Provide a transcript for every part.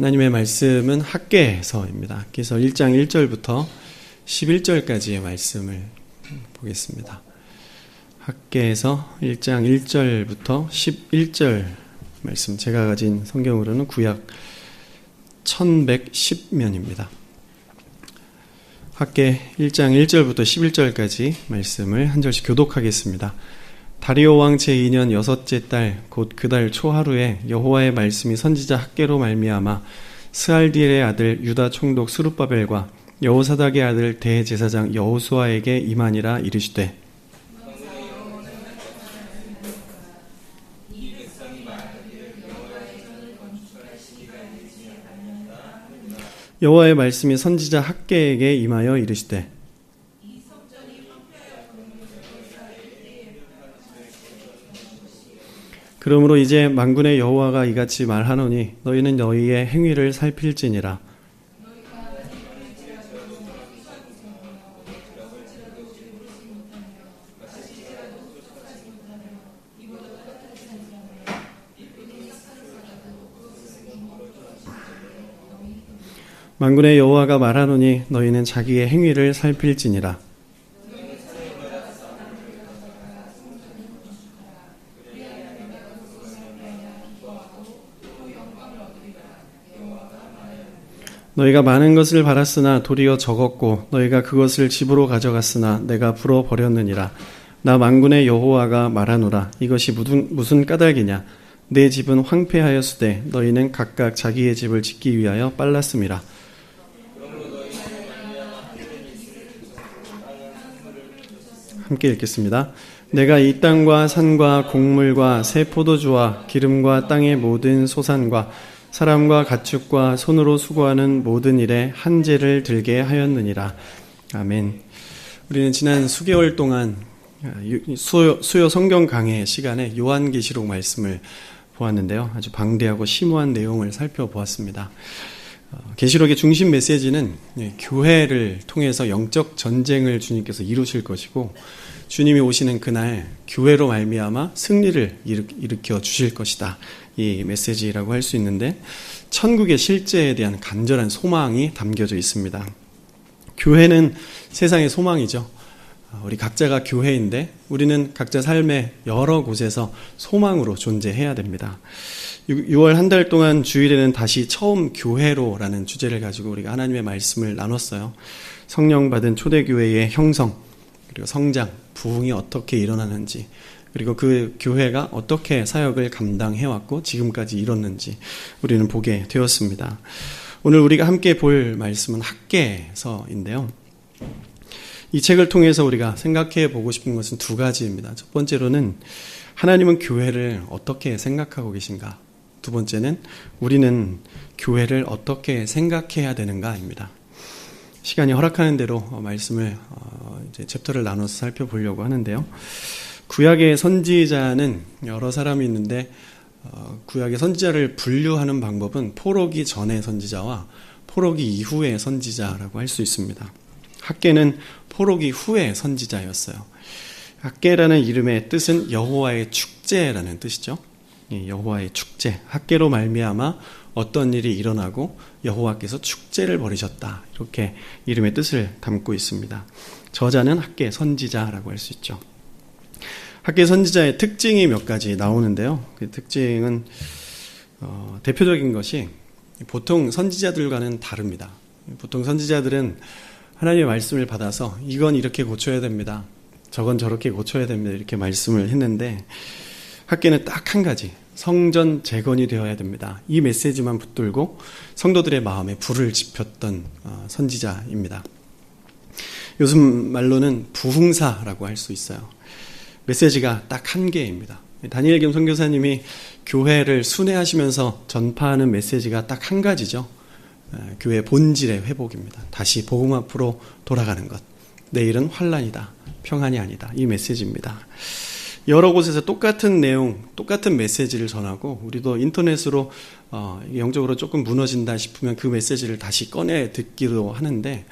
하나님의 말씀은 학개서입니다. 학개서 1장 1절부터 11절까지의 말씀을 보겠습니다. 학개서 1장 1절부터 11절 말씀, 제가 가진 성경으로는 구약 1110면입니다. 학개 1장 1절부터 11절까지 말씀을 한 절씩 교독하겠습니다. 다리오 왕 제2년 여섯째 달 곧 그 달 초하루에 여호와의 말씀이 선지자 학개로 말미암아 스알디엘의 아들 유다 총독 스룹바벨과 여호사닥의 아들 대제사장 여호수아에게 임하니라. 이르시되 여호와의 말씀이 선지자 학개에게 임하여 이르시되 그러므로 이제 만군의 여호와가 이같이 말하노니 너희는 너희의 행위를 살필지니라. 만군의 여호와가 말하노니 너희는 자기의 행위를 살필지니라. 너희가 많은 것을 바랐으나 도리어 적었고 너희가 그것을 집으로 가져갔으나 내가 불어버렸느니라. 나 만군의 여호와가 말하노라. 이것이 무슨 까닭이냐. 내 집은 황폐하였으되 너희는 각각 자기의 집을 짓기 위하여 빨랐음이라. 함께 읽겠습니다. 내가 이 땅과 산과 곡물과 새 포도주와 기름과 땅의 모든 소산과 사람과 가축과 손으로 수고하는 모든 일에 한제를 들게 하였느니라. 아멘. 우리는 지난 수개월 동안 수요 성경 강해 시간에 요한계시록 말씀을 보았는데요. 아주 방대하고 심오한 내용을 살펴보았습니다. 계시록의 중심 메시지는 교회를 통해서 영적 전쟁을 주님께서 이루실 것이고 주님이 오시는 그날 교회로 말미암아 승리를 일으켜 주실 것이다. 이 메시지라고 할 수 있는데 천국의 실제에 대한 간절한 소망이 담겨져 있습니다. 교회는 세상의 소망이죠. 우리 각자가 교회인데 우리는 각자 삶의 여러 곳에서 소망으로 존재해야 됩니다. 6월 한 달 동안 주일에는 다시 처음 교회로라는 주제를 가지고 우리가 하나님의 말씀을 나눴어요. 성령 받은 초대교회의 형성, 그리고 성장, 부흥이 어떻게 일어나는지, 그리고 그 교회가 어떻게 사역을 감당해왔고 지금까지 이뤘는지 우리는 보게 되었습니다. 오늘 우리가 함께 볼 말씀은 학개서인데요. 이 책을 통해서 우리가 생각해 보고 싶은 것은 두 가지입니다. 첫 번째로는 하나님은 교회를 어떻게 생각하고 계신가? 두 번째는 우리는 교회를 어떻게 생각해야 되는가입니다. 시간이 허락하는 대로 말씀을 이제 챕터를 나눠서 살펴보려고 하는데요. 구약의 선지자는 여러 사람이 있는데 구약의 선지자를 분류하는 방법은 포로기 전의 선지자와 포로기 이후의 선지자라고 할 수 있습니다. 학개는 포로기 후의 선지자였어요. 학개라는 이름의 뜻은 여호와의 축제라는 뜻이죠. 여호와의 축제, 학개로 말미암아 어떤 일이 일어나고 여호와께서 축제를 벌이셨다. 이렇게 이름의 뜻을 담고 있습니다. 저자는 학개 선지자라고 할 수 있죠. 학개 선지자의 특징이 몇 가지 나오는데요. 그 특징은 대표적인 것이 보통 선지자들과는 다릅니다. 보통 선지자들은 하나님의 말씀을 받아서 이건 이렇게 고쳐야 됩니다. 저건 저렇게 고쳐야 됩니다. 이렇게 말씀을 했는데 학개는 딱 한 가지, 성전 재건이 되어야 됩니다. 이 메시지만 붙들고 성도들의 마음에 불을 지폈던 선지자입니다. 요즘 말로는 부흥사라고 할 수 있어요. 메시지가 딱 한 개입니다. 다니엘 겸 선교사님이 교회를 순회하시면서 전파하는 메시지가 딱 한 가지죠. 교회 본질의 회복입니다. 다시 복음 앞으로 돌아가는 것. 내일은 환난이다. 평안이 아니다. 이 메시지입니다. 여러 곳에서 똑같은 내용, 똑같은 메시지를 전하고 우리도 인터넷으로 영적으로 조금 무너진다 싶으면 그 메시지를 다시 꺼내 듣기도 하는데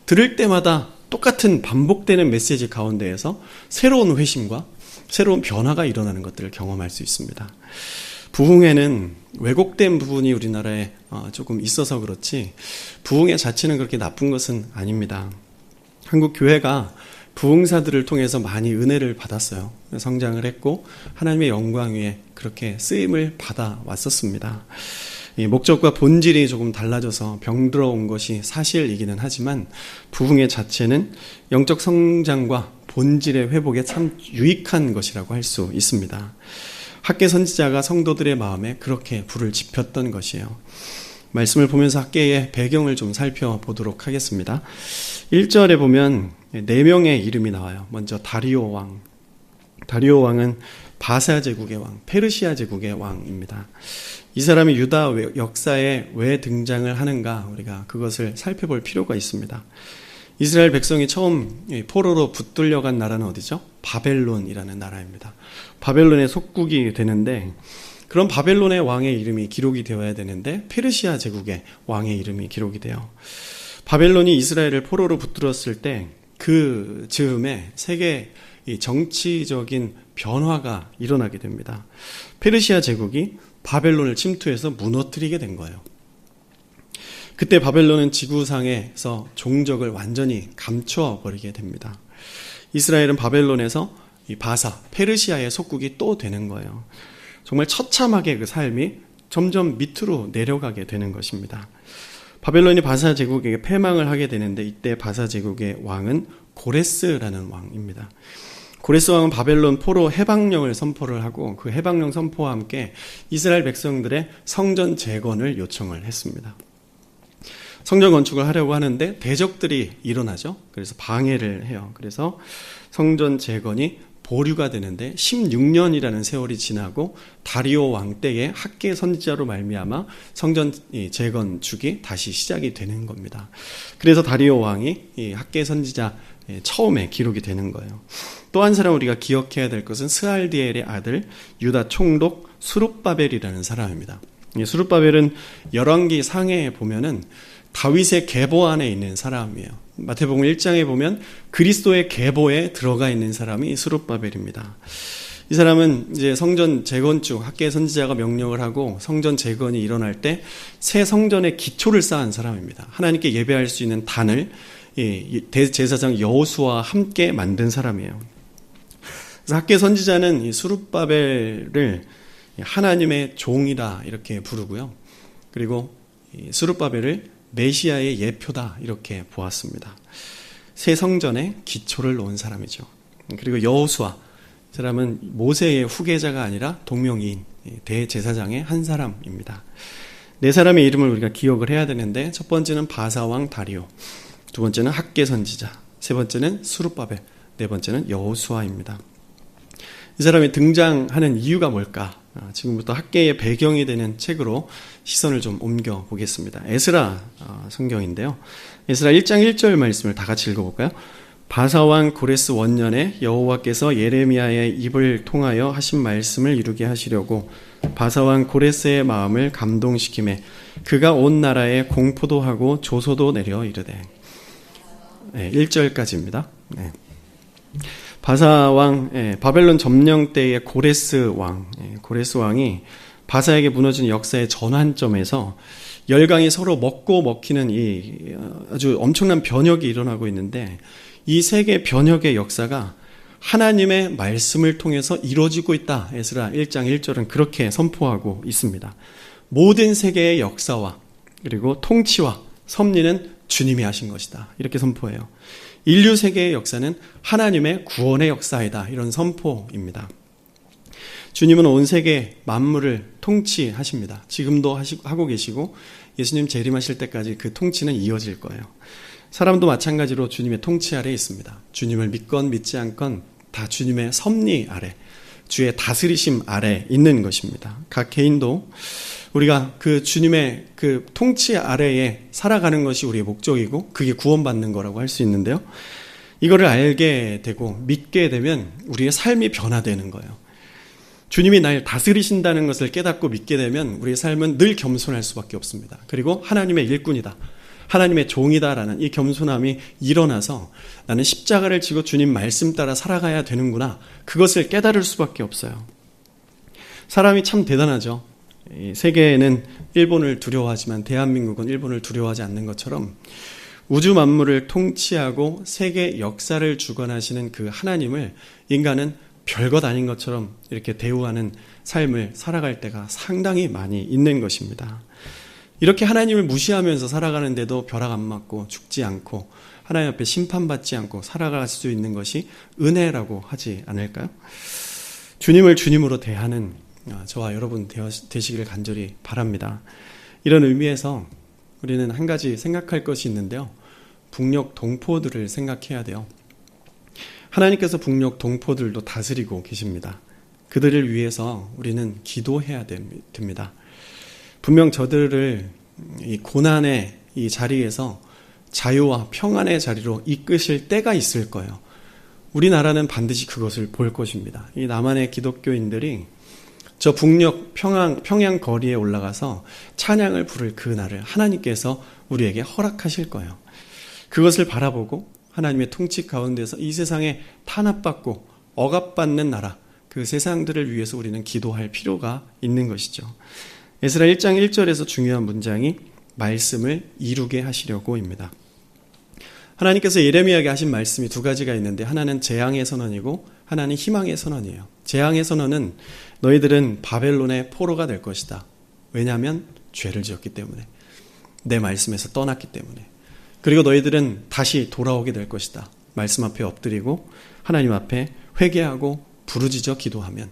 들을 때마다 똑같은 반복되는 메시지 가운데에서 새로운 회심과 새로운 변화가 일어나는 것들을 경험할 수 있습니다. 부흥회는 왜곡된 부분이 우리나라에 조금 있어서 그렇지 부흥회 자체는 그렇게 나쁜 것은 아닙니다. 한국 교회가 부흥사들을 통해서 많이 은혜를 받았어요. 성장을 했고 하나님의 영광 위에 그렇게 쓰임을 받아 왔었습니다. 목적과 본질이 조금 달라져서 병들어온 것이 사실이기는 하지만 부흥회 자체는 영적 성장과 본질의 회복에 참 유익한 것이라고 할 수 있습니다. 학계 선지자가 성도들의 마음에 그렇게 불을 지폈던 것이에요. 말씀을 보면서 학계의 배경을 좀 살펴보도록 하겠습니다. 1절에 보면 4명의 이름이 나와요. 먼저 다리오 왕. 다리오 왕은 바사 제국의 왕, 페르시아 제국의 왕입니다. 이 사람이 유다 역사에 왜 등장을 하는가 우리가 그것을 살펴볼 필요가 있습니다. 이스라엘 백성이 처음 포로로 붙들려간 나라는 어디죠? 바벨론이라는 나라입니다. 바벨론의 속국이 되는데 그런 바벨론의 왕의 이름이 기록이 되어야 되는데 페르시아 제국의 왕의 이름이 기록이 돼요. 바벨론이 이스라엘을 포로로 붙들었을 때 그 즈음에 세계 정치적인 변화가 일어나게 됩니다. 페르시아 제국이 바벨론을 침투해서 무너뜨리게 된 거예요. 그때 바벨론은 지구상에서 종적을 완전히 감춰버리게 됩니다. 이스라엘은 바벨론에서 이 바사, 페르시아의 속국이 또 되는 거예요. 정말 처참하게 그 삶이 점점 밑으로 내려가게 되는 것입니다. 바벨론이 바사 제국에게 패망을 하게 되는데 이때 바사 제국의 왕은 고레스라는 왕입니다. 고레스 왕은 바벨론 포로 해방령을 선포를 하고 그 해방령 선포와 함께 이스라엘 백성들의 성전 재건을 요청을 했습니다. 성전 건축을 하려고 하는데 대적들이 일어나죠. 그래서 방해를 해요. 그래서 성전 재건이 보류가 되는데 16년이라는 세월이 지나고 다리오 왕 때에 학계 선지자로 말미암아 성전 재건축이 다시 시작이 되는 겁니다. 그래서 다리오 왕이 이 학계 선지자 처음에 기록이 되는 거예요. 또 한 사람 우리가 기억해야 될 것은 스알디엘의 아들 유다 총독 수룹바벨이라는 사람입니다. 수룹바벨은 열왕기 상해에 보면은 다윗의 계보 안에 있는 사람이에요. 마태복음 1장에 보면 그리스도의 계보에 들어가 있는 사람이 수룹바벨입니다. 이 사람은 이제 성전 재건축 학계 선지자가 명령을 하고 성전 재건이 일어날 때 새 성전의 기초를 쌓은 사람입니다. 하나님께 예배할 수 있는 단을 대제사장 여호수아와 함께 만든 사람이에요. 그래서 학계 선지자는 이 수룹바벨을 하나님의 종이다 이렇게 부르고요. 그리고 이 수룹바벨을 메시아의 예표다 이렇게 보았습니다. 새 성전의 기초를 놓은 사람이죠. 그리고 여호수아 사람은 모세의 후계자가 아니라 동명이인 대제사장의 한 사람입니다. 네 사람의 이름을 우리가 기억을 해야 되는데 첫 번째는 바사왕 다리오, 두 번째는 학계 선지자, 세 번째는 수룹바벨, 네 번째는 여호수아입니다. 이 사람이 등장하는 이유가 뭘까? 지금부터 학계의 배경이 되는 책으로 시선을 좀 옮겨 보겠습니다. 에스라 성경인데요. 에스라 1장 1절 말씀을 다 같이 읽어볼까요? 바사왕 고레스 원년에 여호와께서 예레미야의 입을 통하여 하신 말씀을 이루게 하시려고 바사왕 고레스의 마음을 감동시키매 그가 온 나라에 공포도 하고 조소도 내려 이르되. 1절까지입니다. 바사왕, 바벨론 점령 때의 고레스 왕이 바사에게 무너진 역사의 전환점에서 열강이 서로 먹고 먹히는 이 아주 엄청난 변혁이 일어나고 있는데 이 세계 변혁의 역사가 하나님의 말씀을 통해서 이루어지고 있다. 에스라 1장 1절은 그렇게 선포하고 있습니다. 모든 세계의 역사와 그리고 통치와 섭리는 주님이 하신 것이다. 이렇게 선포해요. 인류 세계의 역사는 하나님의 구원의 역사이다. 이런 선포입니다. 주님은 온 세계 만물을 통치하십니다. 지금도 하고 계시고 예수님 재림하실 때까지 그 통치는 이어질 거예요. 사람도 마찬가지로 주님의 통치 아래에 있습니다. 주님을 믿건 믿지 않건 다 주님의 섭리 아래, 주의 다스리심 아래 있는 것입니다. 각 개인도 우리가 그 주님의 그 통치 아래에 살아가는 것이 우리의 목적이고 그게 구원받는 거라고 할 수 있는데요. 이거를 알게 되고 믿게 되면 우리의 삶이 변화되는 거예요. 주님이 날 다스리신다는 것을 깨닫고 믿게 되면 우리의 삶은 늘 겸손할 수밖에 없습니다. 그리고 하나님의 일꾼이다, 하나님의 종이다라는 이 겸손함이 일어나서 나는 십자가를 지고 주님 말씀 따라 살아가야 되는구나, 그것을 깨달을 수밖에 없어요. 사람이 참 대단하죠. 이 세계는 일본을 두려워하지만 대한민국은 일본을 두려워하지 않는 것처럼 우주 만물을 통치하고 세계 역사를 주관하시는 그 하나님을 인간은 별것 아닌 것처럼 이렇게 대우하는 삶을 살아갈 때가 상당히 많이 있는 것입니다. 이렇게 하나님을 무시하면서 살아가는데도 벼락 안 맞고 죽지 않고 하나님 앞에 심판받지 않고 살아갈 수 있는 것이 은혜라고 하지 않을까요? 주님을 주님으로 대하는 저와 여러분 되시기를 간절히 바랍니다. 이런 의미에서 우리는 한 가지 생각할 것이 있는데요. 북녘 동포들을 생각해야 돼요. 하나님께서 북녘 동포들도 다스리고 계십니다. 그들을 위해서 우리는 기도해야 됩니다. 분명 저들을 이 고난의 이 자리에서 자유와 평안의 자리로 이끄실 때가 있을 거예요. 우리나라는 반드시 그것을 볼 것입니다. 이 남한의 기독교인들이 저 북녘 평양 거리에 올라가서 찬양을 부를 그 날을 하나님께서 우리에게 허락하실 거예요. 그것을 바라보고 하나님의 통치 가운데서 이 세상에 탄압받고 억압받는 나라, 그 세상들을 위해서 우리는 기도할 필요가 있는 것이죠. 에스라 1장 1절에서 중요한 문장이 말씀을 이루게 하시려고입니다. 하나님께서 예레미야에게 하신 말씀이 두 가지가 있는데 하나는 재앙의 선언이고 하나는 희망의 선언이에요. 재앙의 선언은 너희들은 바벨론의 포로가 될 것이다. 왜냐하면 죄를 지었기 때문에, 내 말씀에서 떠났기 때문에. 그리고 너희들은 다시 돌아오게 될 것이다. 말씀 앞에 엎드리고 하나님 앞에 회개하고 부르짖어 기도하면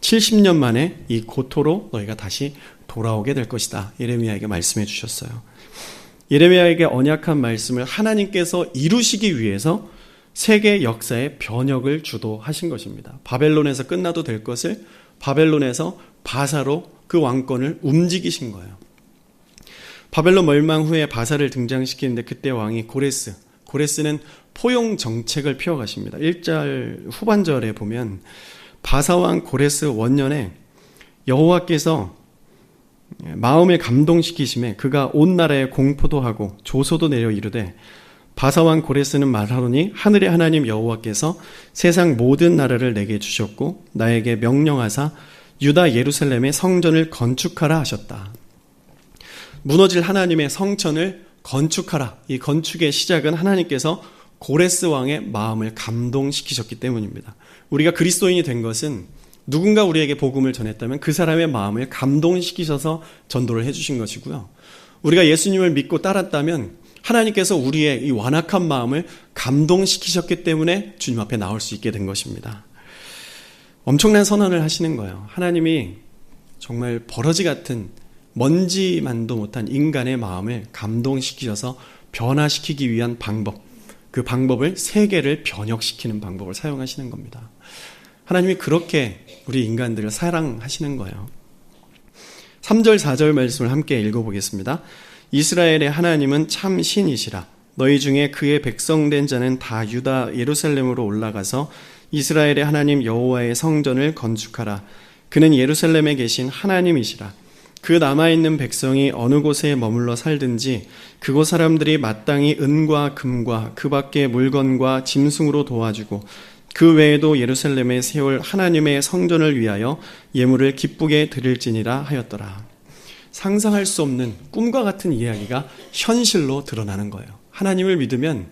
70년 만에 이 고토로 너희가 다시 돌아오게 될 것이다. 예레미야에게 말씀해 주셨어요. 예레미야에게 언약한 말씀을 하나님께서 이루시기 위해서 세계 역사의 변혁을 주도하신 것입니다. 바벨론에서 끝나도 될 것을 바벨론에서 바사로 그 왕권을 움직이신 거예요. 바벨론 멸망 후에 바사를 등장시키는데 그때 왕이 고레스는 포용 정책을 피워가십니다. 1절 후반절에 보면 바사왕 고레스 원년에 여호와께서 마음을 감동시키심에 그가 온 나라에 공포도 하고 조소도 내려 이르되 바사왕 고레스는 말하노니 하늘의 하나님 여호와께서 세상 모든 나라를 내게 주셨고 나에게 명령하사 유다 예루살렘의 성전을 건축하라 하셨다. 무너질 하나님의 성전을 건축하라. 이 건축의 시작은 하나님께서 고레스 왕의 마음을 감동시키셨기 때문입니다. 우리가 그리스도인이 된 것은 누군가 우리에게 복음을 전했다면 그 사람의 마음을 감동시키셔서 전도를 해주신 것이고요. 우리가 예수님을 믿고 따랐다면 하나님께서 우리의 이 완악한 마음을 감동시키셨기 때문에 주님 앞에 나올 수 있게 된 것입니다. 엄청난 선언을 하시는 거예요. 하나님이 정말 버러지 같은 먼지만도 못한 인간의 마음을 감동시키셔서 변화시키기 위한 방법, 그 방법을 세계를 변혁시키는 방법을 사용하시는 겁니다. 하나님이 그렇게 우리 인간들을 사랑하시는 거예요. 3절 4절 말씀을 함께 읽어보겠습니다. 이스라엘의 하나님은 참 신이시라. 너희 중에 그의 백성된 자는 다 유다 예루살렘으로 올라가서 이스라엘의 하나님 여호와의 성전을 건축하라. 그는 예루살렘에 계신 하나님이시라. 그 남아있는 백성이 어느 곳에 머물러 살든지 그곳 사람들이 마땅히 은과 금과 그 밖의 물건과 짐승으로 도와주고 그 외에도 예루살렘에 세울 하나님의 성전을 위하여 예물을 기쁘게 드릴지니라 하였더라. 상상할 수 없는 꿈과 같은 이야기가 현실로 드러나는 거예요. 하나님을 믿으면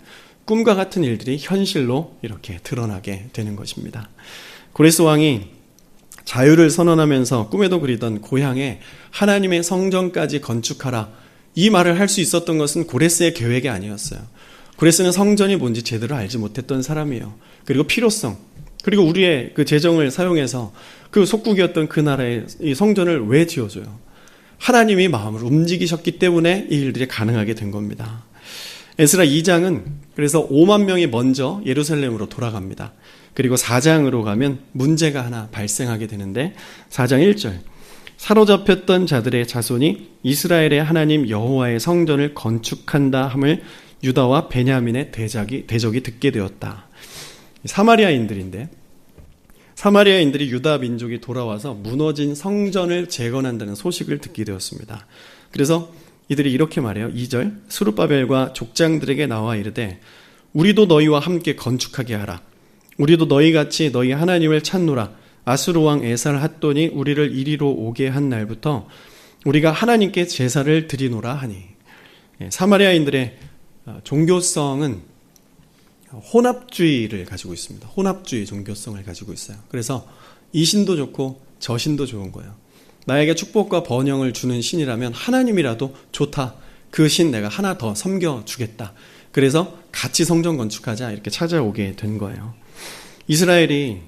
꿈과 같은 일들이 현실로 이렇게 드러나게 되는 것입니다. 고레스 왕이 자유를 선언하면서 꿈에도 그리던 고향에 하나님의 성전까지 건축하라. 이 말을 할 수 있었던 것은 고레스의 계획이 아니었어요. 고레스는 성전이 뭔지 제대로 알지 못했던 사람이에요. 그리고 필요성, 그리고 우리의 그 재정을 사용해서 그 속국이었던 그 나라의 이 성전을 왜 지어줘요? 하나님이 마음을 움직이셨기 때문에 이 일들이 가능하게 된 겁니다. 에스라 2장은 그래서 5만 명이 먼저 예루살렘으로 돌아갑니다. 그리고 4장으로 가면 문제가 하나 발생하게 되는데 4장 1절 사로잡혔던 자들의 자손이 이스라엘의 하나님 여호와의 성전을 건축한다 함을 유다와 베냐민의 대적이 듣게 되었다. 사마리아인들인데 사마리아인들이 유다 민족이 돌아와서 무너진 성전을 재건한다는 소식을 듣게 되었습니다. 그래서 이들이 이렇게 말해요. 2절 스룹바벨과 족장들에게 나와 이르되 우리도 너희와 함께 건축하게 하라. 우리도 너희같이 너희 하나님을 찾노라. 아수르 왕 에살 핫돈이 우리를 이리로 오게 한 날부터 우리가 하나님께 제사를 드리노라 하니. 사마리아인들의 종교성은 혼합주의를 가지고 있습니다. 혼합주의 종교성을 가지고 있어요. 그래서 이 신도 좋고 저 신도 좋은 거예요. 나에게 축복과 번영을 주는 신이라면 하나님이라도 좋다. 그 신 내가 하나 더 섬겨주겠다. 그래서 같이 성전 건축하자 이렇게 찾아오게 된 거예요. 이스라엘이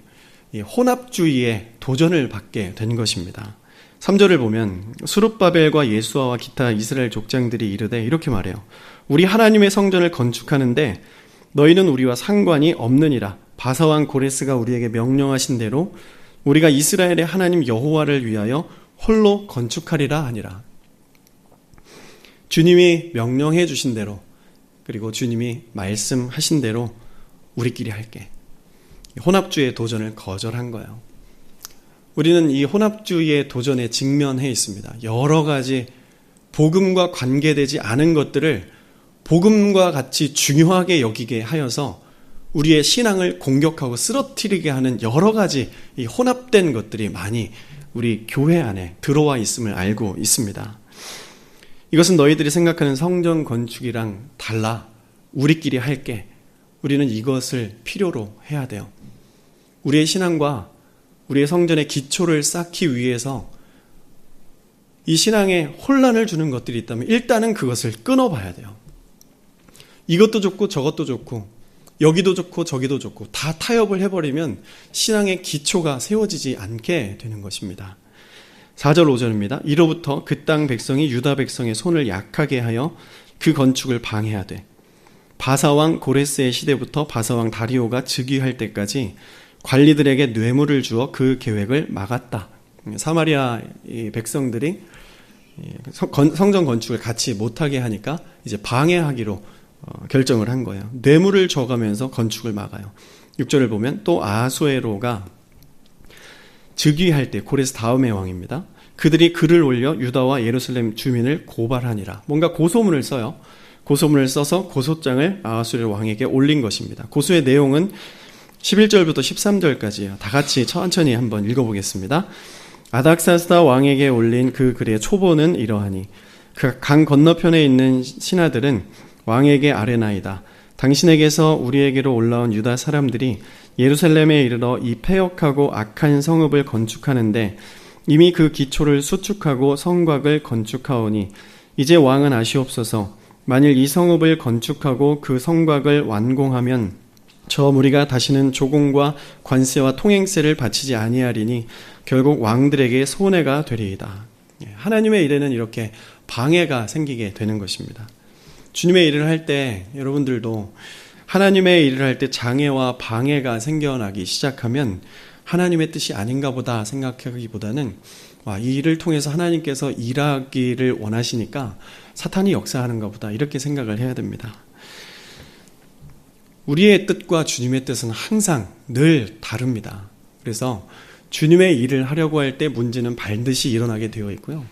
이 혼합주의에 도전을 받게 된 것입니다. 3절을 보면 수룹바벨과 예수아와 기타 이스라엘 족장들이 이르되 이렇게 말해요. 우리 하나님의 성전을 건축하는데 너희는 우리와 상관이 없느니라. 바사왕 고레스가 우리에게 명령하신 대로 우리가 이스라엘의 하나님 여호와를 위하여 홀로 건축하리라 하니라. 주님이 명령해 주신 대로, 그리고 주님이 말씀하신 대로 우리끼리 할게. 혼합주의의 도전을 거절한 거예요. 우리는 이 혼합주의의 도전에 직면해 있습니다. 여러 가지 복음과 관계되지 않은 것들을 복음과 같이 중요하게 여기게 하여서 우리의 신앙을 공격하고 쓰러뜨리게 하는 여러 가지 이 혼합된 것들이 많이 우리 교회 안에 들어와 있음을 알고 있습니다. 이것은 너희들이 생각하는 성전 건축이랑 달라. 우리끼리 할게. 우리는 이것을 필요로 해야 돼요. 우리의 신앙과 우리의 성전의 기초를 쌓기 위해서 이 신앙에 혼란을 주는 것들이 있다면 일단은 그것을 끊어봐야 돼요. 이것도 좋고 저것도 좋고 여기도 좋고 저기도 좋고 다 타협을 해버리면 신앙의 기초가 세워지지 않게 되는 것입니다. 4절 5절입니다. 이로부터 그 땅 백성이 유다 백성의 손을 약하게 하여 그 건축을 방해하되 바사왕 고레스의 시대부터 바사왕 다리오가 즉위할 때까지 관리들에게 뇌물을 주어 그 계획을 막았다. 사마리아 백성들이 성전 건축을 같이 못하게 하니까 이제 방해하기로 결정을 한 거예요. 뇌물을 줘가면서 건축을 막아요. 6절을 보면 또 아하수에로가 즉위할 때, 고레스 다음의 왕입니다. 그들이 글을 올려 유다와 예루살렘 주민을 고발하니라. 뭔가 고소문을 써요. 고소문을 써서 고소장을 아하수에로 왕에게 올린 것입니다. 고소의 내용은 11절부터 13절까지예요. 다 같이 천천히 한번 읽어보겠습니다. 아닥사스다 왕에게 올린 그 글의 초본은 이러하니 그 강 건너편에 있는 신하들은 왕에게 아뢰나이다. 당신에게서 우리에게로 올라온 유다 사람들이 예루살렘에 이르러 이 패역하고 악한 성읍을 건축하는데 이미 그 기초를 수축하고 성곽을 건축하오니 이제 왕은 아시옵소서. 만일 이 성읍을 건축하고 그 성곽을 완공하면 저 무리가 다시는 조공과 관세와 통행세를 바치지 아니하리니 결국 왕들에게 손해가 되리이다. 하나님의 일에는 이렇게 방해가 생기게 되는 것입니다. 주님의 일을 할 때 여러분들도 하나님의 일을 할 때 장애와 방해가 생겨나기 시작하면 하나님의 뜻이 아닌가 보다 생각하기보다는 이 일을 통해서 하나님께서 일하기를 원하시니까 사탄이 역사하는가 보다 이렇게 생각을 해야 됩니다. 우리의 뜻과 주님의 뜻은 항상 늘 다릅니다. 그래서 주님의 일을 하려고 할 때 문제는 반드시 일어나게 되어 있고요.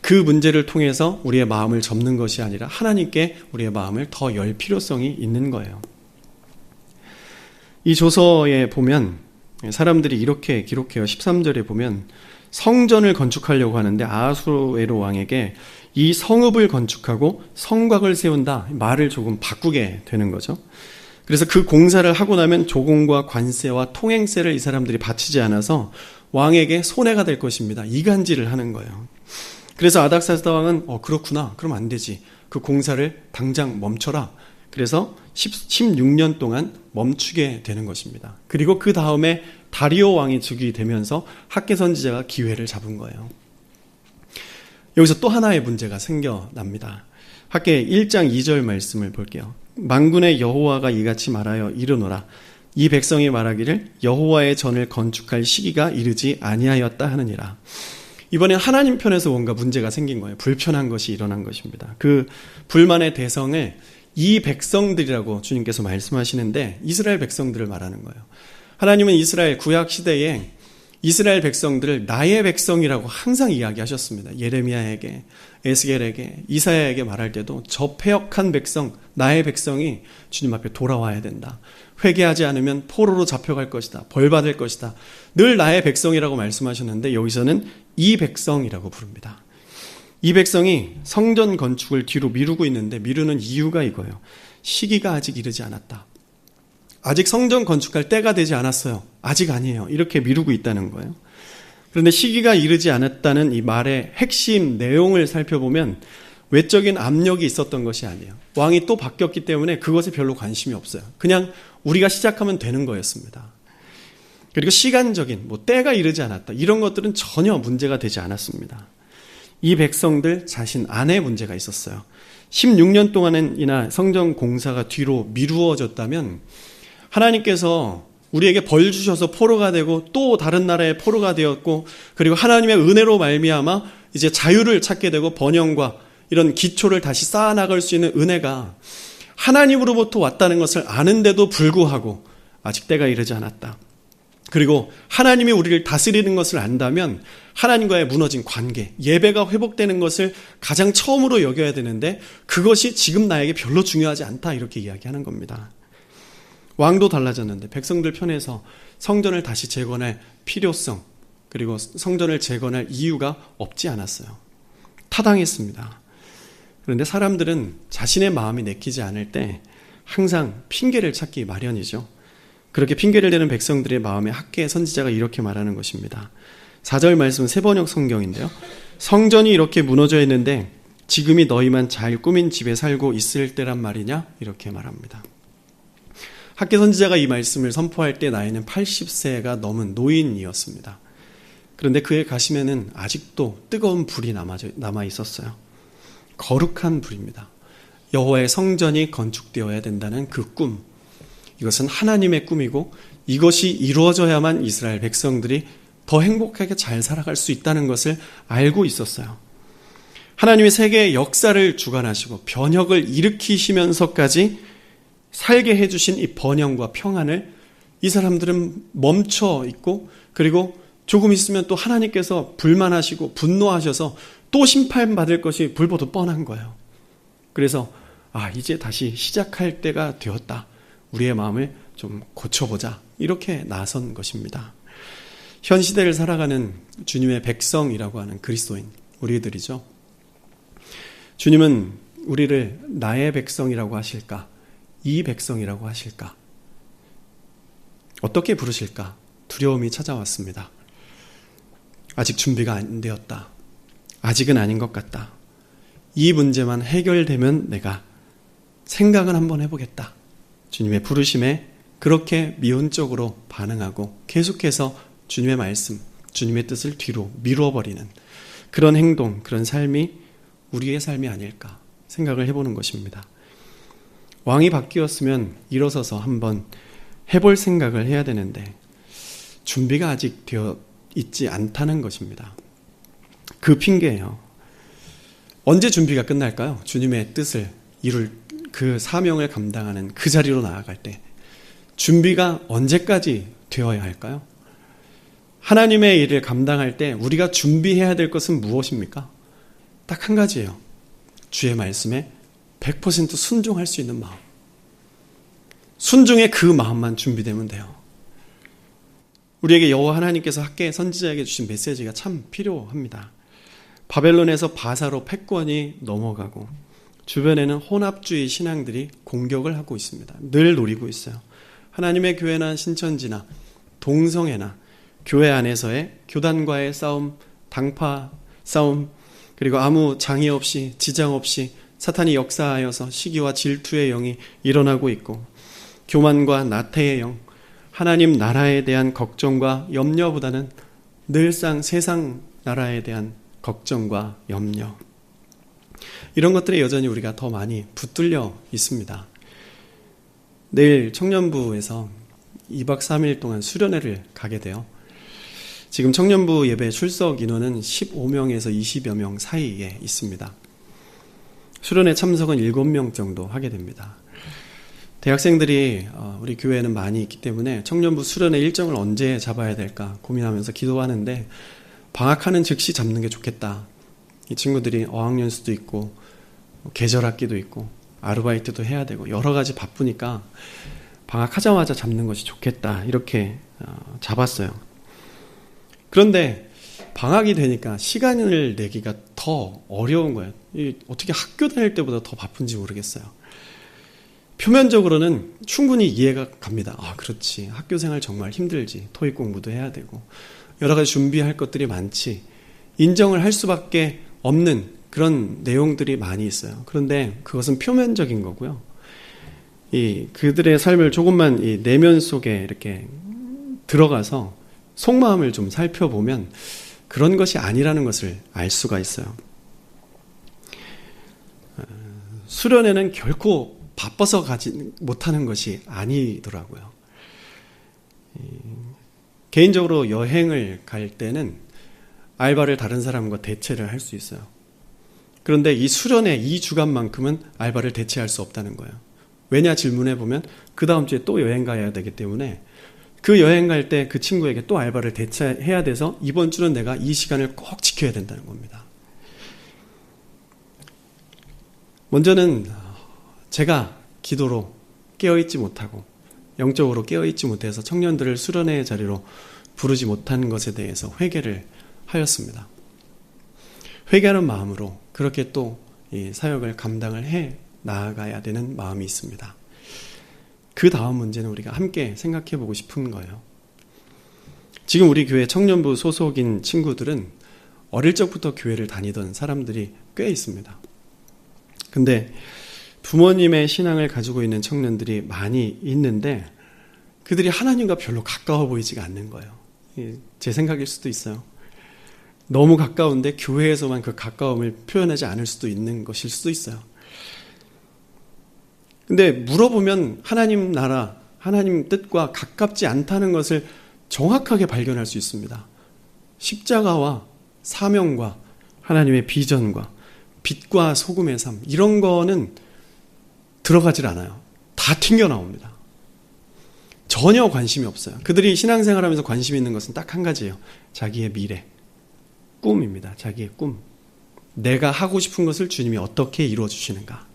그 문제를 통해서 우리의 마음을 접는 것이 아니라 하나님께 우리의 마음을 더 열 필요성이 있는 거예요. 이 조서에 보면 사람들이 이렇게 기록해요. 13절에 보면 성전을 건축하려고 하는데 아하수에로 왕에게 이 성읍을 건축하고 성곽을 세운다. 말을 조금 바꾸게 되는 거죠. 그래서 그 공사를 하고 나면 조공과 관세와 통행세를 이 사람들이 바치지 않아서 왕에게 손해가 될 것입니다. 이간질을 하는 거예요. 그래서 아닥사스다 왕은 그렇구나. 그럼 안 되지. 그 공사를 당장 멈춰라. 그래서 16년 동안 멈추게 되는 것입니다. 그리고 그 다음에 다리오 왕이 즉위되면서 학개 선지자가 기회를 잡은 거예요. 여기서 또 하나의 문제가 생겨납니다. 학개 1장 2절 말씀을 볼게요. 만군의 여호와가 이같이 말하여 이르노라. 이 백성이 말하기를 여호와의 전을 건축할 시기가 이르지 아니하였다 하느니라. 이번엔 하나님 편에서 뭔가 문제가 생긴 거예요. 불편한 것이 일어난 것입니다. 그 불만의 대상을 이 백성들이라고 주님께서 말씀하시는데 이스라엘 백성들을 말하는 거예요. 하나님은 이스라엘 구약 시대에 이스라엘 백성들을 나의 백성이라고 항상 이야기하셨습니다. 예레미야에게, 에스겔에게, 이사야에게 말할 때도 저 패역한 백성, 나의 백성이 주님 앞에 돌아와야 된다. 회개하지 않으면 포로로 잡혀갈 것이다. 벌받을 것이다. 늘 나의 백성이라고 말씀하셨는데 여기서는 이 백성이라고 부릅니다. 이 백성이 성전 건축을 뒤로 미루고 있는데 미루는 이유가 이거예요. 시기가 아직 이르지 않았다. 아직 성전 건축할 때가 되지 않았어요. 아직 아니에요. 이렇게 미루고 있다는 거예요. 그런데 시기가 이르지 않았다는 이 말의 핵심 내용을 살펴보면 외적인 압력이 있었던 것이 아니에요. 왕이 또 바뀌었기 때문에 그것에 별로 관심이 없어요. 그냥 우리가 시작하면 되는 거였습니다. 그리고 시간적인 때가 이르지 않았다. 이런 것들은 전혀 문제가 되지 않았습니다. 이 백성들 자신 안에 문제가 있었어요. 16년 동안이나 성전 공사가 뒤로 미루어졌다면 하나님께서 우리에게 벌 주셔서 포로가 되고 또 다른 나라의 포로가 되었고 그리고 하나님의 은혜로 말미암아 이제 자유를 찾게 되고 번영과 이런 기초를 다시 쌓아나갈 수 있는 은혜가 하나님으로부터 왔다는 것을 아는데도 불구하고 아직 때가 이르지 않았다. 그리고 하나님이 우리를 다스리는 것을 안다면 하나님과의 무너진 관계, 예배가 회복되는 것을 가장 처음으로 여겨야 되는데 그것이 지금 나에게 별로 중요하지 않다 이렇게 이야기하는 겁니다. 왕도 달라졌는데 백성들 편에서 성전을 다시 재건할 필요성 그리고 성전을 재건할 이유가 없지 않았어요. 타당했습니다. 그런데 사람들은 자신의 마음이 내키지 않을 때 항상 핑계를 찾기 마련이죠. 그렇게 핑계를 대는 백성들의 마음에 학개의 선지자가 이렇게 말하는 것입니다. 4절 말씀은 세번역 성경인데요. 성전이 이렇게 무너져 있는데 지금이 너희만 잘 꾸민 집에 살고 있을 때란 말이냐? 이렇게 말합니다. 학개 선지자가 이 말씀을 선포할 때 나이는 80세가 넘은 노인이었습니다. 그런데 그의 가심에는 아직도 뜨거운 불이 남아 있었어요. 거룩한 불입니다. 여호와의 성전이 건축되어야 된다는 그 꿈. 이것은 하나님의 꿈이고 이것이 이루어져야만 이스라엘 백성들이 더 행복하게 잘 살아갈 수 있다는 것을 알고 있었어요. 하나님의 세계의 역사를 주관하시고 변혁을 일으키시면서까지 살게 해주신 이 번영과 평안을 이 사람들은 멈춰 있고 그리고 조금 있으면 또 하나님께서 불만하시고 분노하셔서 또 심판받을 것이 불보듯 뻔한 거예요. 그래서 이제 다시 시작할 때가 되었다. 우리의 마음을 좀 고쳐보자. 이렇게 나선 것입니다. 현 시대를 살아가는 주님의 백성이라고 하는 그리스도인 우리들이죠. 주님은 우리를 나의 백성이라고 하실까? 이 백성이라고 하실까? 어떻게 부르실까? 두려움이 찾아왔습니다. 아직 준비가 안 되었다. 아직은 아닌 것 같다. 이 문제만 해결되면 내가 생각은 한번 해보겠다. 주님의 부르심에 그렇게 미온적으로 반응하고 계속해서 주님의 말씀, 주님의 뜻을 뒤로 미루어버리는 그런 행동, 그런 삶이 우리의 삶이 아닐까 생각을 해보는 것입니다. 왕이 바뀌었으면 일어서서 한번 해볼 생각을 해야 되는데 준비가 아직 되어 있지 않다는 것입니다. 그 핑계예요. 언제 준비가 끝날까요? 주님의 뜻을 이룰 그 사명을 감당하는 그 자리로 나아갈 때 준비가 언제까지 되어야 할까요? 하나님의 일을 감당할 때 우리가 준비해야 될 것은 무엇입니까? 딱 한 가지예요. 주의 말씀에 100% 순종할 수 있는 마음. 순종의 그 마음만 준비되면 돼요. 우리에게 여호와 하나님께서 학개 선지자에게 주신 메시지가 참 필요합니다. 바벨론에서 바사로 패권이 넘어가고 주변에는 혼합주의 신앙들이 공격을 하고 있습니다. 늘 노리고 있어요. 하나님의 교회나 신천지나 동성애나 교회 안에서의 교단과의 싸움, 당파 싸움, 그리고 아무 장애 없이 지장 없이 사탄이 역사하여서 시기와 질투의 영이 일어나고 있고 교만과 나태의 영, 하나님 나라에 대한 걱정과 염려보다는 늘상 세상 나라에 대한 걱정과 염려, 이런 것들에 여전히 우리가 더 많이 붙들려 있습니다. 내일 청년부에서 2박 3일 동안 수련회를 가게 돼요. 지금 청년부 예배 출석 인원은 15명에서 20여 명 사이에 있습니다. 수련회 참석은 7명 정도 하게 됩니다. 대학생들이 우리 교회에는 많이 있기 때문에 청년부 수련회 일정을 언제 잡아야 될까 고민하면서 기도하는데 방학하는 즉시 잡는 게 좋겠다. 이 친구들이 어학연수도 있고 계절학기도 있고 아르바이트도 해야 되고 여러 가지 바쁘니까 방학하자마자 잡는 것이 좋겠다. 이렇게 잡았어요. 그런데 방학이 되니까 시간을 내기가 더 어려운 거예요. 어떻게 학교 다닐 때보다 더 바쁜지 모르겠어요. 표면적으로는 충분히 이해가 갑니다. 그렇지. 학교 생활 정말 힘들지. 토익 공부도 해야 되고 여러 가지 준비할 것들이 많지. 인정을 할 수밖에 없는 그런 내용들이 많이 있어요. 그런데 그것은 표면적인 거고요. 그들의 삶을 조금만 이 내면 속에 이렇게 들어가서 속마음을 좀 살펴보면 그런 것이 아니라는 것을 알 수가 있어요. 수련회는 결코 바빠서 가지 못하는 것이 아니더라고요. 개인적으로 여행을 갈 때는 알바를 다른 사람과 대체를 할 수 있어요. 그런데 이 수련회 2주간만큼은 알바를 대체할 수 없다는 거예요. 왜냐 질문해 보면 그 다음 주에 또 여행 가야 되기 때문에 그 여행 갈 때 그 친구에게 또 알바를 대체해야 돼서 이번 주는 내가 이 시간을 꼭 지켜야 된다는 겁니다. 먼저는 제가 기도로 깨어있지 못하고 영적으로 깨어있지 못해서 청년들을 수련회의 자리로 부르지 못한 것에 대해서 회개를 하였습니다. 회개하는 마음으로 그렇게 또 이 사역을 감당을 해 나아가야 되는 마음이 있습니다. 그 다음 문제는 우리가 함께 생각해 보고 싶은 거예요. 지금 우리 교회 청년부 소속인 친구들은 어릴 적부터 교회를 다니던 사람들이 꽤 있습니다. 근데 부모님의 신앙을 가지고 있는 청년들이 많이 있는데 그들이 하나님과 별로 가까워 보이지가 않는 거예요. 제 생각일 수도 있어요. 너무 가까운데 교회에서만 그 가까움을 표현하지 않을 수도 있는 것일 수도 있어요. 근데 물어보면 하나님 나라, 하나님 뜻과 가깝지 않다는 것을 정확하게 발견할 수 있습니다. 십자가와 사명과 하나님의 비전과 빛과 소금의 삶, 이런 거는 들어가질 않아요. 다 튕겨나옵니다. 전혀 관심이 없어요. 그들이 신앙생활하면서 관심 있는 것은 딱 한 가지예요. 자기의 미래, 꿈입니다. 자기의 꿈. 내가 하고 싶은 것을 주님이 어떻게 이루어주시는가.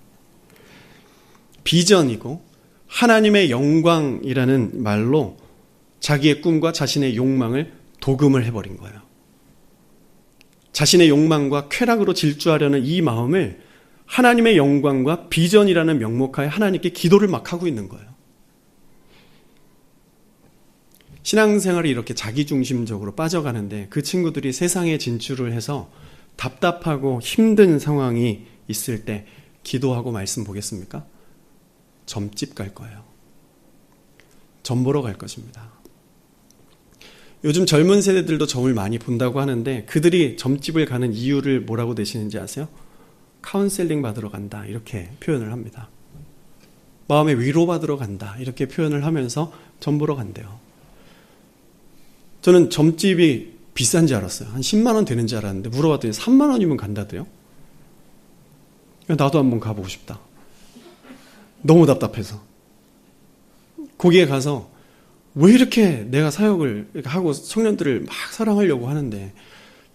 비전이고 하나님의 영광이라는 말로 자기의 꿈과 자신의 욕망을 도금을 해버린 거예요. 자신의 욕망과 쾌락으로 질주하려는 이 마음을 하나님의 영광과 비전이라는 명목하에 하나님께 기도를 막 하고 있는 거예요. 신앙생활이 이렇게 자기중심적으로 빠져가는데 그 친구들이 세상에 진출을 해서 답답하고 힘든 상황이 있을 때 기도하고 말씀 보겠습니까? 점집 갈 거예요. 점 보러 갈 것입니다. 요즘 젊은 세대들도 점을 많이 본다고 하는데 그들이 점집을 가는 이유를 뭐라고 대시는지 아세요? 카운셀링 받으러 간다 이렇게 표현을 합니다. 마음의 위로받으러 간다 이렇게 표현을 하면서 점 보러 간대요. 저는 점집이 비싼지 알았어요. 한 10만 원 되는 줄 알았는데 물어봤더니 3만 원이면 간다대요. 나도 한번 가보고 싶다. 너무 답답해서. 거기에 가서 왜 이렇게 내가 사역을 하고 청년들을 막 사랑하려고 하는데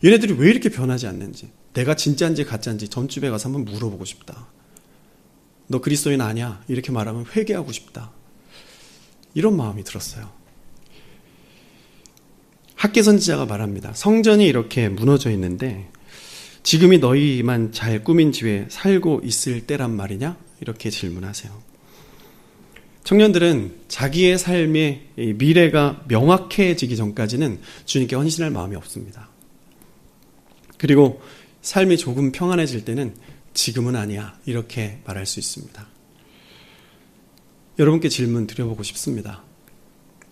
얘네들이 왜 이렇게 변하지 않는지, 내가 진짜인지 가짜인지 점집에 가서 한번 물어보고 싶다. 너 그리스도인 아니야? 이렇게 말하면 회개하고 싶다. 이런 마음이 들었어요. 학개 선지자가 말합니다. 성전이 이렇게 무너져 있는데 지금이 너희만 잘 꾸민 집에 살고 있을 때란 말이냐? 이렇게 질문하세요. 청년들은 자기의 삶의 미래가 명확해지기 전까지는 주님께 헌신할 마음이 없습니다. 그리고 삶이 조금 평안해질 때는 지금은 아니야 이렇게 말할 수 있습니다. 여러분께 질문 드려보고 싶습니다.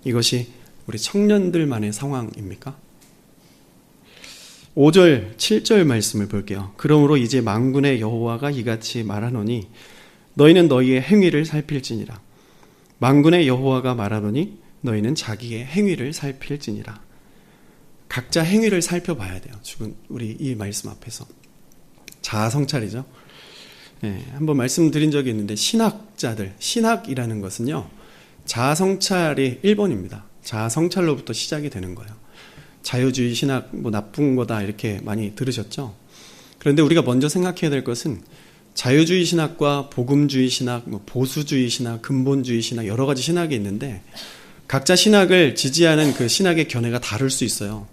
이것이 우리 청년들만의 상황입니까? 5절, 7절 말씀을 볼게요. 그러므로 이제 만군의 여호와가 이같이 말하노니 너희는 너희의 행위를 살필지니라. 만군의 여호와가 말하노니 너희는 자기의 행위를 살필지니라. 각자 행위를 살펴봐야 돼요. 지금 우리 이 말씀 앞에서 자아 성찰이죠. 한번 말씀드린 적이 있는데 신학이라는 것은요, 자아성찰이 1번입니다. 자아성찰로부터 시작이 되는 거예요. 자유주의 신학 나쁜 거다 이렇게 많이 들으셨죠? 그런데 우리가 먼저 생각해야 될 것은 자유주의 신학과 복음주의 신학, 보수주의 신학, 근본주의 신학 여러 가지 신학이 있는데 각자 신학을 지지하는 그 신학의 견해가 다를 수 있어요.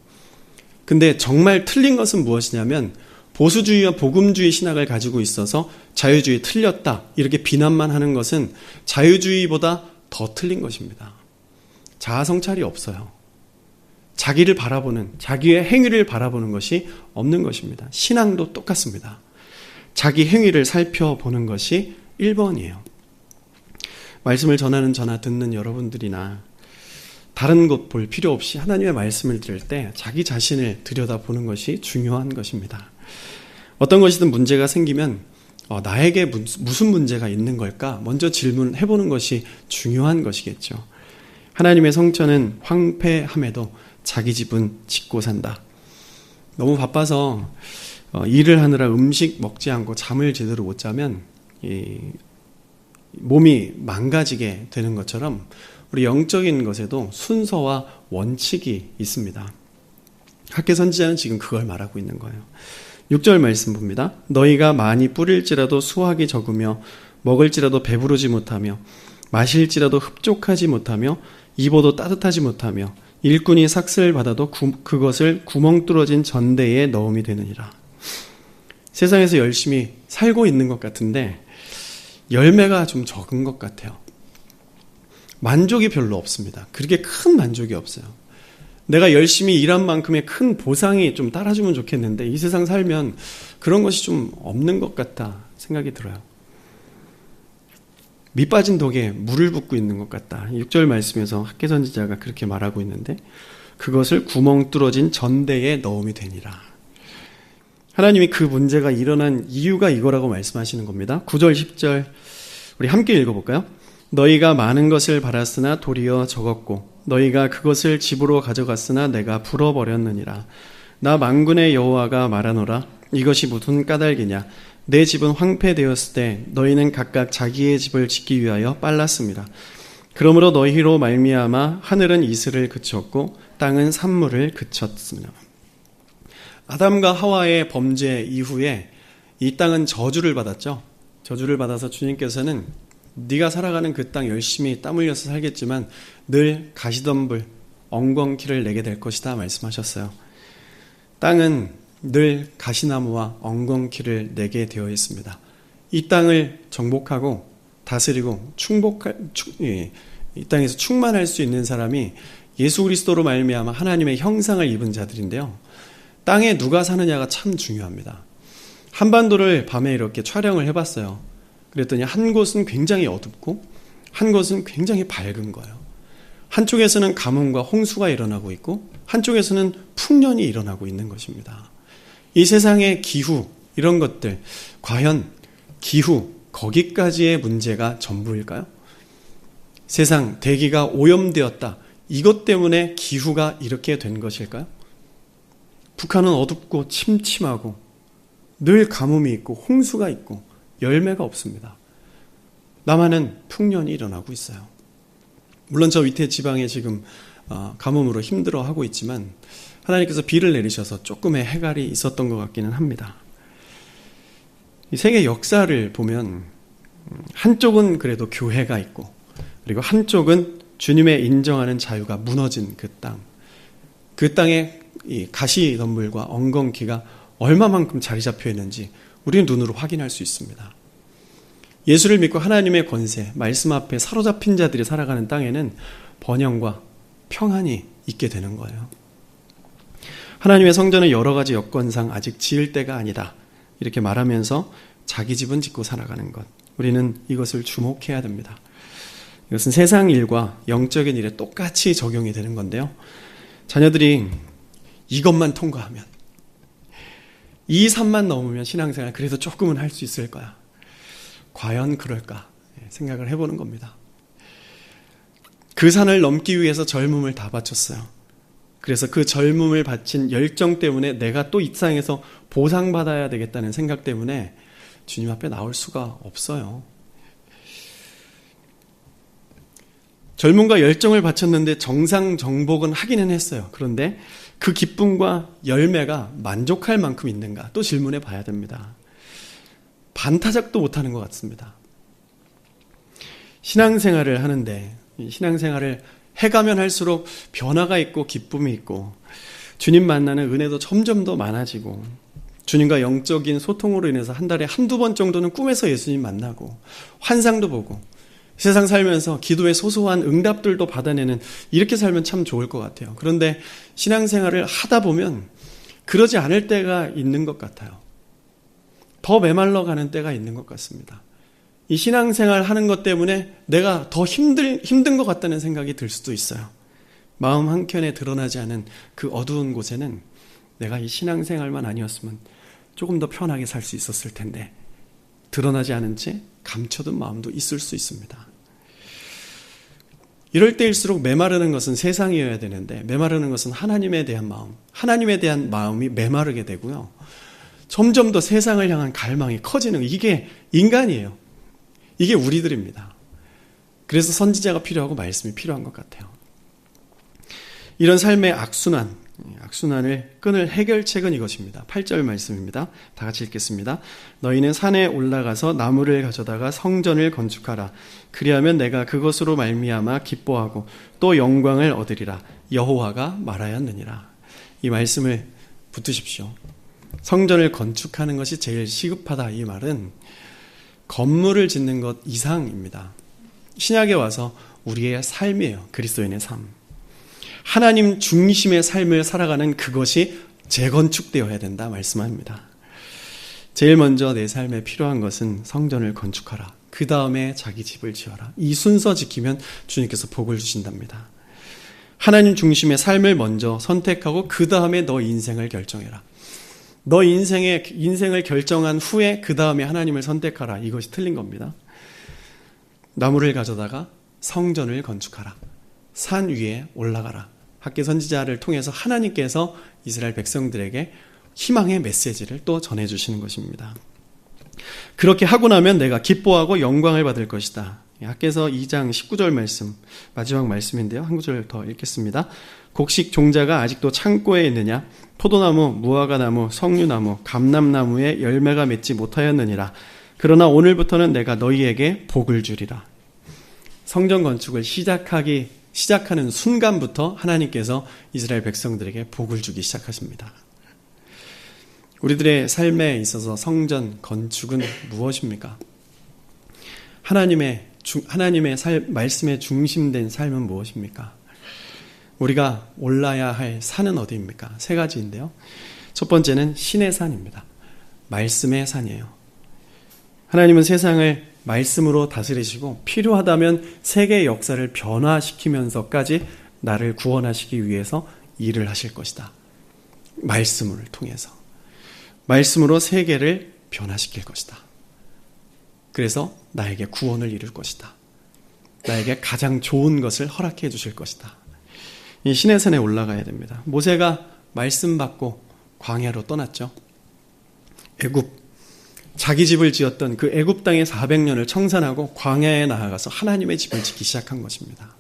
근데 정말 틀린 것은 무엇이냐면 보수주의와 복음주의 신학을 가지고 있어서 자유주의 틀렸다 이렇게 비난만 하는 것은 자유주의보다 더 틀린 것입니다. 자아성찰이 없어요. 자기를 바라보는, 자기의 행위를 바라보는 것이 없는 것입니다. 신앙도 똑같습니다. 자기 행위를 살펴보는 것이 1번이에요. 말씀을 전하는 저나 듣는 여러분들이나 다른 것 볼 필요 없이 하나님의 말씀을 들을 때 자기 자신을 들여다보는 것이 중요한 것입니다. 어떤 것이든 문제가 생기면 나에게 무슨 문제가 있는 걸까? 먼저 질문해보는 것이 중요한 것이겠죠. 하나님의 성전은 황폐함에도 자기 집은 짓고 산다. 너무 바빠서 일을 하느라 음식 먹지 않고 잠을 제대로 못 자면 몸이 망가지게 되는 것처럼 우리 영적인 것에도 순서와 원칙이 있습니다. 학개 선지자는 지금 그걸 말하고 있는 거예요. 6절 말씀 봅니다. 너희가 많이 뿌릴지라도 수확이 적으며 먹을지라도 배부르지 못하며 마실지라도 흡족하지 못하며 입어도 따뜻하지 못하며 일꾼이 삭슬을 받아도 그것을 구멍 뚫어진 전대에 넣음이 되느니라. 세상에서 열심히 살고 있는 것 같은데 열매가 좀 적은 것 같아요. 만족이 별로 없습니다. 그렇게 큰 만족이 없어요. 내가 열심히 일한 만큼의 큰 보상이 좀 따라주면 좋겠는데 이 세상 살면 그런 것이 좀 없는 것 같다 생각이 들어요. 밑 빠진 독에 물을 붓고 있는 것 같다. 6절 말씀에서 학개 선지자가 그렇게 말하고 있는데 그것을 구멍 뚫어진 전대에 넣음이 되니라. 하나님이 그 문제가 일어난 이유가 이거라고 말씀하시는 겁니다. 9절 10절 우리 함께 읽어볼까요? 너희가 많은 것을 바랐으나 도리어 적었고 너희가 그것을 집으로 가져갔으나 내가 불어버렸느니라. 나 만군의 여호와가 말하노라. 이것이 무슨 까닭이냐. 내 집은 황폐되었을 때 너희는 각각 자기의 집을 짓기 위하여 빨랐습니다. 그러므로 너희로 말미암아 하늘은 이슬을 그쳤고 땅은 산물을 그쳤습니다. 아담과 하와의 범죄 이후에 이 땅은 저주를 받았죠. 저주를 받아서 주님께서는 네가 살아가는 그 땅 열심히 땀 흘려서 살겠지만 늘 가시덤불, 엉겅퀴를 내게 될 것이다 말씀하셨어요. 땅은 늘 가시나무와 엉겅퀴를 내게 되어 있습니다. 이 땅을 정복하고 다스리고 이 땅에서 충만할 수 있는 사람이 예수 그리스도로 말미암아 하나님의 형상을 입은 자들인데요. 땅에 누가 사느냐가 참 중요합니다. 한반도를 밤에 이렇게 촬영을 해봤어요. 그랬더니 한 곳은 굉장히 어둡고 한 곳은 굉장히 밝은 거예요. 한쪽에서는 가뭄과 홍수가 일어나고 있고 한쪽에서는 풍년이 일어나고 있는 것입니다. 이 세상의 기후 이런 것들 과연 기후 거기까지의 문제가 전부일까요? 세상 대기가 오염되었다. 이것 때문에 기후가 이렇게 된 것일까요? 북한은 어둡고 침침하고 늘 가뭄이 있고 홍수가 있고 열매가 없습니다. 남한은 풍년이 일어나고 있어요. 물론 저 밑에 지방에 지금 가뭄으로 힘들어하고 있지만 하나님께서 비를 내리셔서 조금의 해갈이 있었던 것 같기는 합니다. 이 세계 역사를 보면 한쪽은 그래도 교회가 있고 그리고 한쪽은 주님의 인정하는 자유가 무너진 그 땅. 그 땅에 이 가시덤불과 엉겅퀴가 얼마만큼 자리 잡혀 있는지 우리는 눈으로 확인할 수 있습니다. 예수를 믿고 하나님의 권세, 말씀 앞에 사로잡힌 자들이 살아가는 땅에는 번영과 평안이 있게 되는 거예요. 하나님의 성전은 여러 가지 여건상 아직 지을 때가 아니다. 이렇게 말하면서 자기 집은 짓고 살아가는 것. 우리는 이것을 주목해야 됩니다. 이것은 세상 일과 영적인 일에 똑같이 적용이 되는 건데요. 자녀들이 이것만 통과하면 2, 3만 넘으면 신앙생활 그래도 조금은 할 수 있을 거야. 과연 그럴까 생각을 해보는 겁니다. 그 산을 넘기 위해서 젊음을 다 바쳤어요. 그래서 그 젊음을 바친 열정 때문에 내가 또 이 땅에서 보상받아야 되겠다는 생각 때문에 주님 앞에 나올 수가 없어요. 젊음과 열정을 바쳤는데 정상정복은 하기는 했어요. 그런데 그 기쁨과 열매가 만족할 만큼 있는가? 또 질문해 봐야 됩니다. 반타작도 못하는 것 같습니다. 신앙생활을 하는데 신앙생활을 해가면 할수록 변화가 있고 기쁨이 있고 주님 만나는 은혜도 점점 더 많아지고 주님과 영적인 소통으로 인해서 한 달에 한두 번 정도는 꿈에서 예수님 만나고 환상도 보고 세상 살면서 기도의 소소한 응답들도 받아내는 이렇게 살면 참 좋을 것 같아요. 그런데 신앙생활을 하다 보면 그러지 않을 때가 있는 것 같아요. 더 메말라 가는 때가 있는 것 같습니다. 이 신앙생활 하는 것 때문에 내가 더 힘든 것 같다는 생각이 들 수도 있어요. 마음 한켠에 드러나지 않은 그 어두운 곳에는 내가 이 신앙생활만 아니었으면 조금 더 편하게 살 수 있었을 텐데 드러나지 않은 채 감춰둔 마음도 있을 수 있습니다. 이럴 때일수록 메마르는 것은 세상이어야 되는데 메마르는 것은 하나님에 대한 마음, 하나님에 대한 마음이 메마르게 되고요. 점점 더 세상을 향한 갈망이 커지는 이게 인간이에요. 이게 우리들입니다. 그래서 선지자가 필요하고 말씀이 필요한 것 같아요. 이런 삶의 악순환을 끊을 해결책은 이것입니다. 8절 말씀입니다. 다 같이 읽겠습니다. 너희는 산에 올라가서 나무를 가져다가 성전을 건축하라. 그리하면 내가 그것으로 말미암아 기뻐하고 또 영광을 얻으리라. 여호와가 말하였느니라. 이 말씀을 붙드십시오. 성전을 건축하는 것이 제일 시급하다. 이 말은 건물을 짓는 것 이상입니다. 신약에 와서 우리의 삶이에요. 그리스도인의 삶. 하나님 중심의 삶을 살아가는 그것이 재건축되어야 된다 말씀합니다. 제일 먼저 내 삶에 필요한 것은 성전을 건축하라. 그 다음에 자기 집을 지어라. 이 순서 지키면 주님께서 복을 주신답니다. 하나님 중심의 삶을 먼저 선택하고 그 다음에 너 인생을 결정해라. 너 인생을 결정한 후에 그 다음에 하나님을 선택하라. 이것이 틀린 겁니다. 나무를 가져다가 성전을 건축하라. 산 위에 올라가라. 학개 선지자를 통해서 하나님께서 이스라엘 백성들에게 희망의 메시지를 또 전해주시는 것입니다. 그렇게 하고 나면 내가 기뻐하고 영광을 받을 것이다. 학개서 2장 19절 말씀, 마지막 말씀인데요. 한 구절 더 읽겠습니다. 곡식 종자가 아직도 창고에 있느냐? 포도나무, 무화과나무, 석류나무, 감람나무에 열매가 맺지 못하였느니라. 그러나 오늘부터는 내가 너희에게 복을 주리라. 성전 건축을 시작하는 순간부터 하나님께서 이스라엘 백성들에게 복을 주기 시작하십니다. 우리들의 삶에 있어서 성전 건축은 무엇입니까? 하나님의 말씀에 중심된 삶은 무엇입니까? 우리가 올라야 할 산은 어디입니까? 세 가지인데요. 첫 번째는 신의 산입니다. 말씀의 산이에요. 하나님은 세상을 말씀으로 다스리시고 필요하다면 세계의 역사를 변화시키면서까지 나를 구원하시기 위해서 일을 하실 것이다. 말씀을 통해서. 말씀으로 세계를 변화시킬 것이다. 그래서 나에게 구원을 이룰 것이다. 나에게 가장 좋은 것을 허락해 주실 것이다. 이 신의 산에 올라가야 됩니다. 모세가 말씀 받고 광야로 떠났죠. 애굽, 자기 집을 지었던 그 애굽 땅의 400년을 청산하고 광야에 나아가서 하나님의 집을 짓기 시작한 것입니다.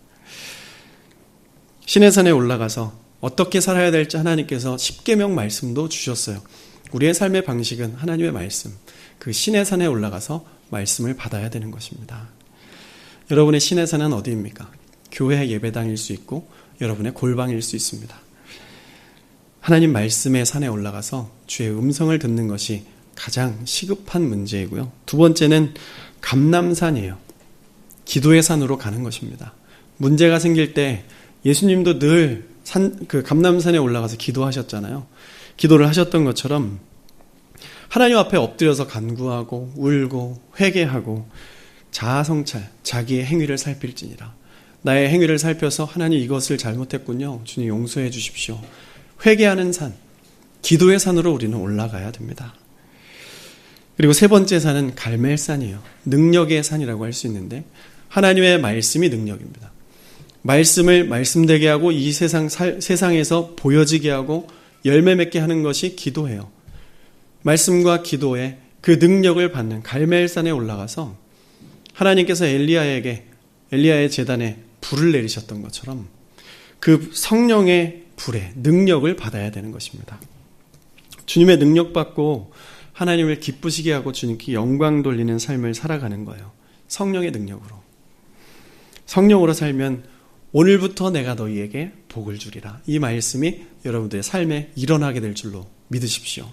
신의 산에 올라가서 어떻게 살아야 될지 하나님께서 십계명 말씀도 주셨어요. 우리의 삶의 방식은 하나님의 말씀, 그 신의 산에 올라가서 말씀을 받아야 되는 것입니다. 여러분의 신의 산은 어디입니까? 교회 예배당일 수 있고 여러분의 골방일 수 있습니다. 하나님 말씀의 산에 올라가서 주의 음성을 듣는 것이 가장 시급한 문제이고요. 두 번째는 감람산이에요. 기도의 산으로 가는 것입니다. 문제가 생길 때 예수님도 늘 그 감람산에 올라가서 기도하셨잖아요. 기도를 하셨던 것처럼 하나님 앞에 엎드려서 간구하고 울고 회개하고 자아성찰, 자기의 행위를 살필지니라. 나의 행위를 살펴서 하나님 이것을 잘못했군요. 주님 용서해 주십시오. 회개하는 산, 기도의 산으로 우리는 올라가야 됩니다. 그리고 세 번째 산은 갈멜산이에요. 능력의 산이라고 할 수 있는데 하나님의 말씀이 능력입니다. 말씀을 말씀되게 하고 이 세상에서 보여지게 하고 열매 맺게 하는 것이 기도예요. 말씀과 기도에 그 능력을 받는 갈멜산에 올라가서 하나님께서 엘리야의 제단에 불을 내리셨던 것처럼 그 성령의 불의 능력을 받아야 되는 것입니다. 주님의 능력 받고 하나님을 기쁘시게 하고 주님께 영광 돌리는 삶을 살아가는 거예요. 성령의 능력으로. 성령으로 살면 오늘부터 내가 너희에게 복을 주리라. 이 말씀이 여러분들의 삶에 일어나게 될 줄로 믿으십시오.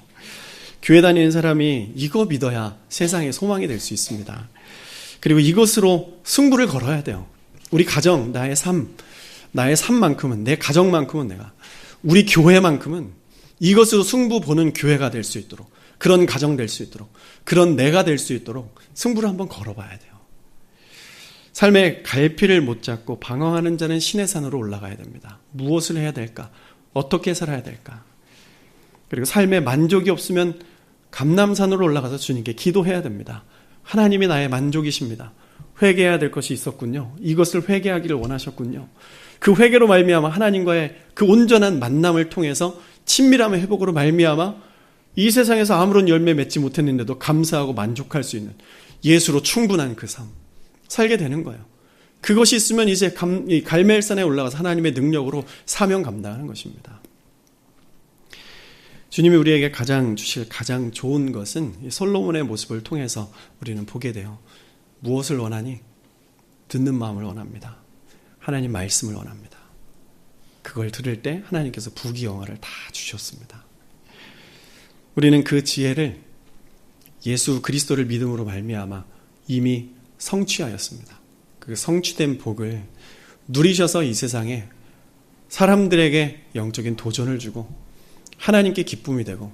교회 다니는 사람이 이거 믿어야 세상에 소망이 될 수 있습니다. 그리고 이것으로 승부를 걸어야 돼요. 우리 가정, 나의 삶만큼은, 내 가정만큼은 내가, 우리 교회만큼은 이것으로 승부 보는 교회가 될 수 있도록, 그런 가정 될 수 있도록, 그런 내가 될 수 있도록 승부를 한번 걸어봐야 돼요. 삶의 갈피를 못 잡고 방황하는 자는 신의 산으로 올라가야 됩니다. 무엇을 해야 될까? 어떻게 살아야 될까? 그리고 삶에 만족이 없으면 감람산으로 올라가서 주님께 기도해야 됩니다. 하나님이 나의 만족이십니다. 회개해야 될 것이 있었군요. 이것을 회개하기를 원하셨군요. 그 회개로 말미암아 하나님과의 그 온전한 만남을 통해서 친밀함의 회복으로 말미암아 이 세상에서 아무런 열매 맺지 못했는데도 감사하고 만족할 수 있는 예수로 충분한 그 삶 살게 되는 거예요. 그것이 있으면 이제 갈멜산에 올라가서 하나님의 능력으로 사명 감당하는 것입니다. 주님이 우리에게 주실 가장 좋은 것은 솔로몬의 모습을 통해서 우리는 보게 돼요. 무엇을 원하니? 듣는 마음을 원합니다. 하나님 말씀을 원합니다. 그걸 들을 때 하나님께서 부귀영화를 다 주셨습니다. 우리는 그 지혜를 예수 그리스도를 믿음으로 말미암아 이미 성취하였습니다. 그 성취된 복을 누리셔서 이 세상에 사람들에게 영적인 도전을 주고 하나님께 기쁨이 되고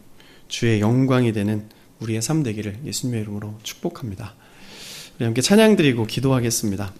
주의 영광이 되는 우리의 삶 되기를 예수님의 이름으로 축복합니다. 우리 함께 찬양 드리고 기도하겠습니다.